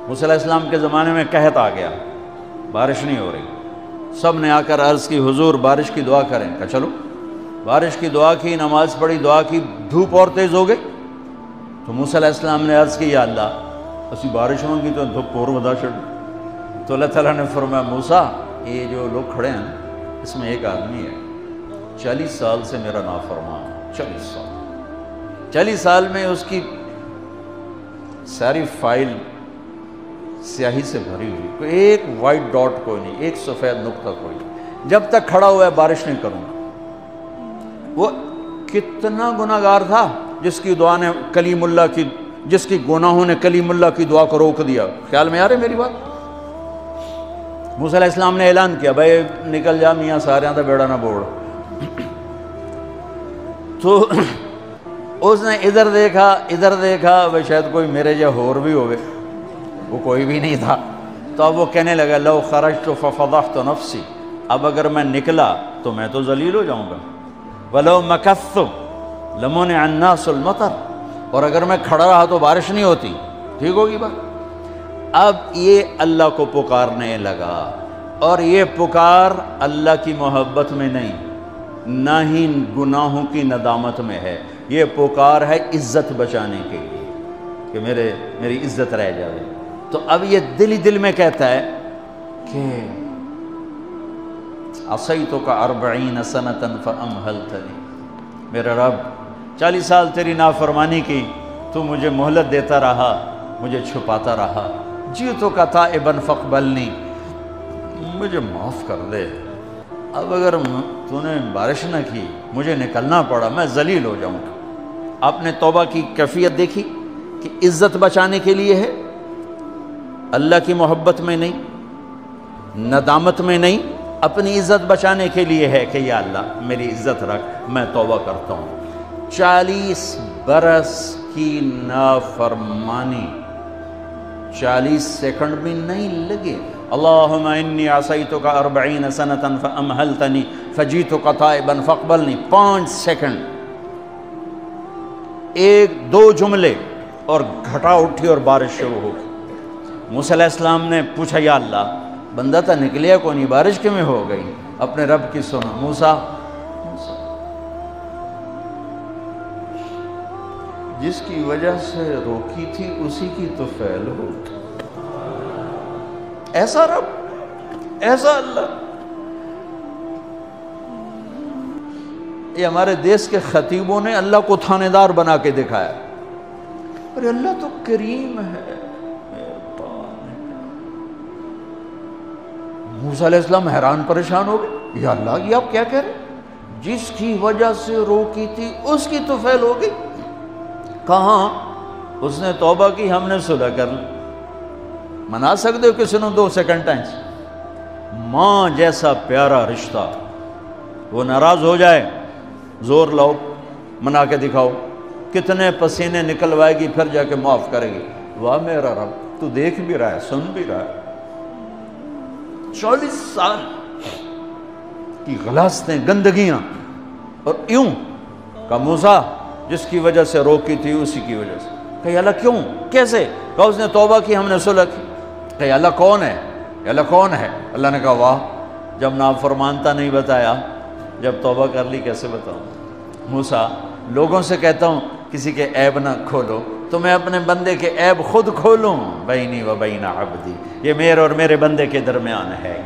موسیٰ علیہ السلام کے زمانے میں قحط آ گیا، بارش نہیں ہو رہی، سب نے آ کر عرض کی حضور بارش کی دعا کریں، کہا چلو بارش کی دعا کی، نماز پڑھی، دعا کی، دھوپ اور تیز ہو گئی تو موسیٰ علیہ السلام نے عرض کی یا اللہ اسی بارش ہوگی تو دھوپ اور ودا چڑھ، تو اللہ تعالیٰ نے فرمایا موسیٰ یہ جو لوگ کھڑے ہیں اس میں ایک آدمی ہے 40 سال سے میرا نافرمان، 40 سال میں اس کی ساری فائل سیاہی سے بھری ہوئی، کوئی ایک وائٹ ڈاٹ کوئی نہیں، ایک سفید نقطہ کوئی نہیں، جب تک کھڑا ہوا ہے بارش نہیں کروں گا۔ وہ کتنا گناہ گار تھا جس کی دعا نے کلیم اللہ کی، جس کی گناہوں نے کلیم اللہ کی دعا کو روک دیا۔ خیال میں آ رہے میری بات؟ موسیٰ علیہ السلام نے اعلان کیا بھائی نکل جا میاں سارے تو بیڑا نہ بوڑ۔ تو اس نے ادھر دیکھا بھائی شاید کوئی میرے جا ہور بھی ہوئے، وہ کوئی بھی نہیں تھا۔ تو اب وہ کہنے لگا لو خرجت ففضحت نفسی، اب اگر میں نکلا تو میں تو ذلیل ہو جاؤں گا، ولو مکثت لمنع الناس المطر، اور اگر میں کھڑا رہا تو بارش نہیں ہوتی، ٹھیک ہوگی بات۔ اب یہ اللہ کو پکارنے لگا، اور یہ پکار اللہ کی محبت میں نہیں، نہ ہی گناہوں کی ندامت میں ہے، یہ پکار ہے عزت بچانے کے لیے کہ میری عزت رہ جائے۔ تو اب یہ دل ہی دل میں کہتا ہے کہ عصیتک 40 سنۃ فامہلتنی، میرا رب 40 سال تیری نافرمانی کی، تو مجھے مہلت دیتا رہا، مجھے چھپاتا رہا، جئتک تائبا فاقبلنی، مجھے معاف کر دے۔ اب اگر تو نے بارش نہ کی، مجھے نکلنا پڑا، میں ذلیل ہو جاؤں گا۔ آپ نے توبہ کی کیفیت دیکھی کہ عزت بچانے کے لیے ہے، اللہ کی محبت میں نہیں، ندامت میں نہیں، اپنی عزت بچانے کے لیے ہے کہ یا اللہ میری عزت رکھ، میں توبہ کرتا ہوں۔ 40 برس کی نافرمانی، 40 سیکنڈ بھی نہیں لگے۔ اللہم انی عصیتک 40 سنۃ فامہلتنی فجئتک تائبا فاقبلنی، 5 سیکنڈ، 1-2 جملے اور گھٹا اٹھی اور بارش شروع ہو گئی۔ موسیٰ علیہ السلام نے پوچھا یا اللہ بندہ تھا نکلیا کو نہیں، بارش کیوں ہو گئی؟ اپنے رب کی سنا، موسیٰ جس کی وجہ سے روکی تھی اسی کی تو فعل ہو۔ ایسا رب، ایسا اللہ۔ یہ ہمارے دیس کے خطیبوں نے اللہ کو تھانے دار بنا کے دکھایا، ارے اللہ تو کریم ہے۔ موسیٰ علیہ السلام حیران پریشان ہو گئے، یا اللہ یہ آپ کیا کہہ رہے ہیں؟ جس کی وجہ سے روکی تھی اس کی تو فعل ہو گئی۔ کہاں؟ اس نے توبہ کی، ہم نے صلح کر لی۔ منا سکتے ہو کسی نے 2 سیکنڈ ٹائم؟ ماں جیسا پیارا رشتہ، وہ ناراض ہو جائے زور لاؤ، منا کے دکھاؤ، کتنے پسینے نکلوائے گی پھر جا کے معاف کرے گی۔ واہ میرا رب، تو دیکھ بھی رہا ہے، سن بھی رہا ہے۔ 40 سال کی غلاظتیں، گندگیاں، اور یوں کہ موسیٰ جس کی وجہ سے روکی تھی اسی کی وجہ سے۔ کہ اللہ کیوں، کیسے؟ کہ اس نے توبہ کی، ہم نے صلح کی۔ کہ اللہ کون ہے؟ اللہ کون ہے؟ اللہ نے کہا واہ، جب نافرمانتا نہیں بتایا، جب توبہ کر لی کیسے بتاؤں؟ موسیٰ لوگوں سے کہتا ہوں کسی کے عیب نہ کھولو، تو میں اپنے بندے کے عیب خود کھولوں؟ بینی و بین عبدی، یہ میرے اور میرے بندے کے درمیان ہے۔